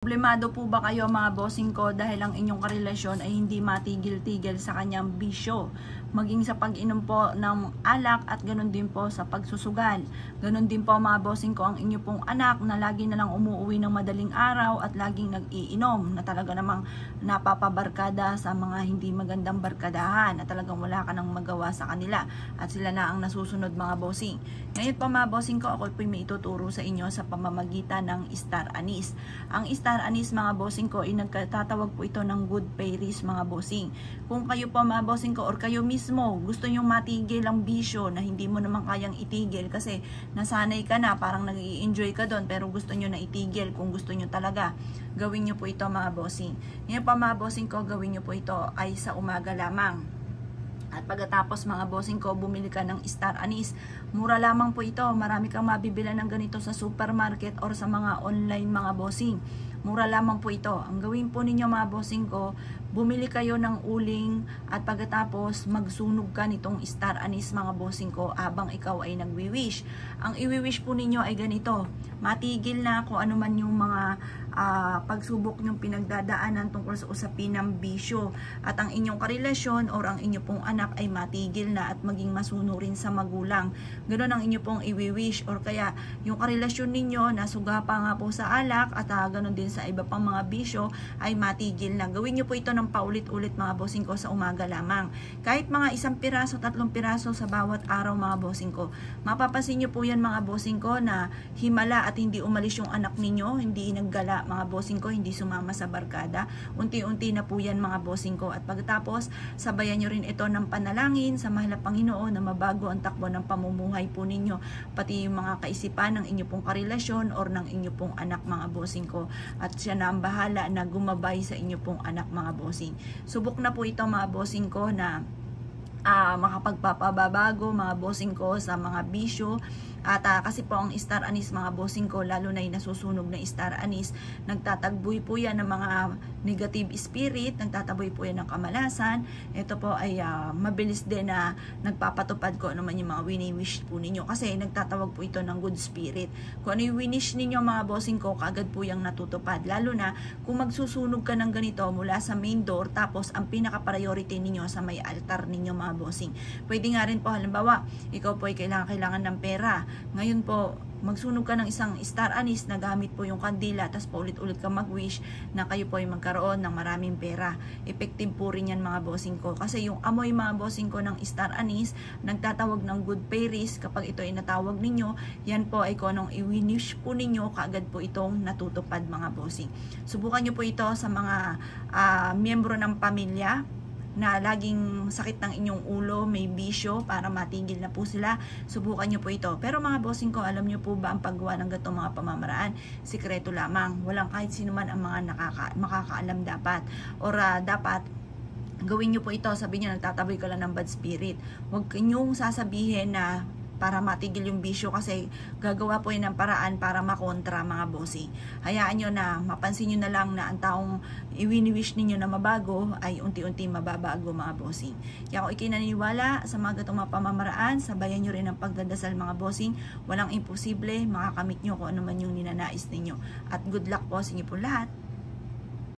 Problemado po ba kayo mga bossing ko dahil ang inyong karelasyon ay hindi matigil-tigil sa kanyang bisyo? Maging sa pag-inom po ng alak at ganun din po sa pagsusugal. Ganun din po mga bossing ko ang inyo pong anak na lagi na lang umuwi ng madaling araw at laging nag-iinom na talaga namang napapabarkada sa mga hindi magandang barkadahan na talagang wala ka nang magawa sa kanila at sila na ang nasusunod mga bossing. Ngayon po mga bossing ko, ako po may ituturo sa inyo sa pamamagitan ng Star Anise. Ang Star Anise mga bossing ko, nagtatawag po ito ng good fairies mga bossing. Kung kayo po mga bossing ko or kayo mismo gusto nyo matigil ang bisyo na hindi mo naman kayang itigil kasi nasanay ka na, parang nag-i-enjoy ka doon pero gusto nyo na itigil, kung gusto nyo talaga, gawin nyo po ito mga bossing. Ngayon po mga bossing ko, gawin nyo po ito ay sa umaga lamang. At pagkatapos mga bossing ko, bumili ka ng Star Anise. Mura lamang po ito. Marami kang mabibilan ng ganito sa supermarket or sa mga online mga bossing. Mura lamang po ito. Ang gawin po ninyo mga bossing ko, bumili kayo ng uling at pagkatapos magsunog ka nitong Star Anise mga bossing ko habang ikaw ay nagwi-wish. Ang i-wish po ninyo ay ganito. Matigil na kung ano man yung mga pagsubok nyong pinagdadaanan tungkol sa usapin ng bisyo at ang inyong karelasyon or ang inyo pong anak ay matigil na at maging masunurin sa magulang. Ganon ang inyo pong i-wish or kaya yung karelasyon ninyo na sugapa nga po sa alak at ganon din sa iba pang mga bisyo ay matigil na. Gawin nyo po ito ng paulit-ulit mga bossing ko sa umaga lamang. Kahit mga 1 piraso, 3 piraso sa bawat araw mga bossing ko. Mapapansin nyo po yan mga bossing ko na himala at hindi umalis yung anak ninyo, hindi naggala mga bossing ko, hindi sumama sa barkada. Unti-unti na po yan mga bossing ko. At pagkatapos, sabayan nyo rin ito ng panalangin sa mahal na Panginoon na mabago ang takbo ng pamumuhay po ninyo, pati yung mga kaisipan ng inyo pong karelasyon or ng inyo pong anak mga bossing ko. At siya na ang bahala na gumabay sa inyo pong anak mga bossing. Subok na po ito mga bossing ko na makapagpapababago mga bossing ko sa mga bisyo. At kasi po ang Star Anise mga bossing ko, lalo na yung nasusunog na Star Anise, nagtatagboy po yan ng mga negative spirit, nagtataboy po yan ng kamalasan. Ito po ay mabilis din na nagpapatupad ko ano man yung mga wini-wish po ninyo kasi nagtatawag po ito ng good spirit. Kung ano yung winish ninyo mga bossing ko, kaagad po yung natutupad. Lalo na kung magsusunog ka ng ganito mula sa main door, tapos ang pinaka-priority ninyo sa may altar ninyo mga bossing. Pwede nga rin po halimbawa, ikaw po ay kailangan ng pera. Ngayon po, magsunog ka ng isang Star Anise na gamit po yung kandila, tapos paulit-ulit ka mag-wish na kayo po ay magkaroon ng maraming pera. Effective po rin yan mga bossing ko. Kasi yung amoy mga bossing ko ng Star Anise, nagtatawag ng good fairies. Kapag ito ay natawag ninyo, yan po ay kung anong i-wish po ninyo, kaagad po itong natutupad mga bossing. Subukan nyo po ito sa mga miyembro ng pamilya na laging sakit ng inyong ulo, may bisyo, para matigil na po sila. Subukan nyo po ito. Pero mga bossing ko, alam nyo po ba ang paggawa ng gatong mga pamamaraan? Sikreto lamang. Walang kahit sino man ang mga makakaalam dapat. Or dapat gawin nyo po ito. Sabi nyo, nagtataboy ka lang ng bad spirit. Huwag nyong sasabihin na para matigil yung bisyo kasi gagawa po yun ng paraan para makontra mga bossing. Hayaan nyo na, mapansin nyo na lang na ang taong i-wish ninyo na mabago ay unti-unti mababago mga bossing. Kaya kung ikinaniniwala sa mga gatong mga pamamaraan, sabayan nyo rin ang pagdadasal mga bossing. Walang imposible, makakamit nyo kung ano man yung ninanais ninyo. At good luck po sa inyo po lahat.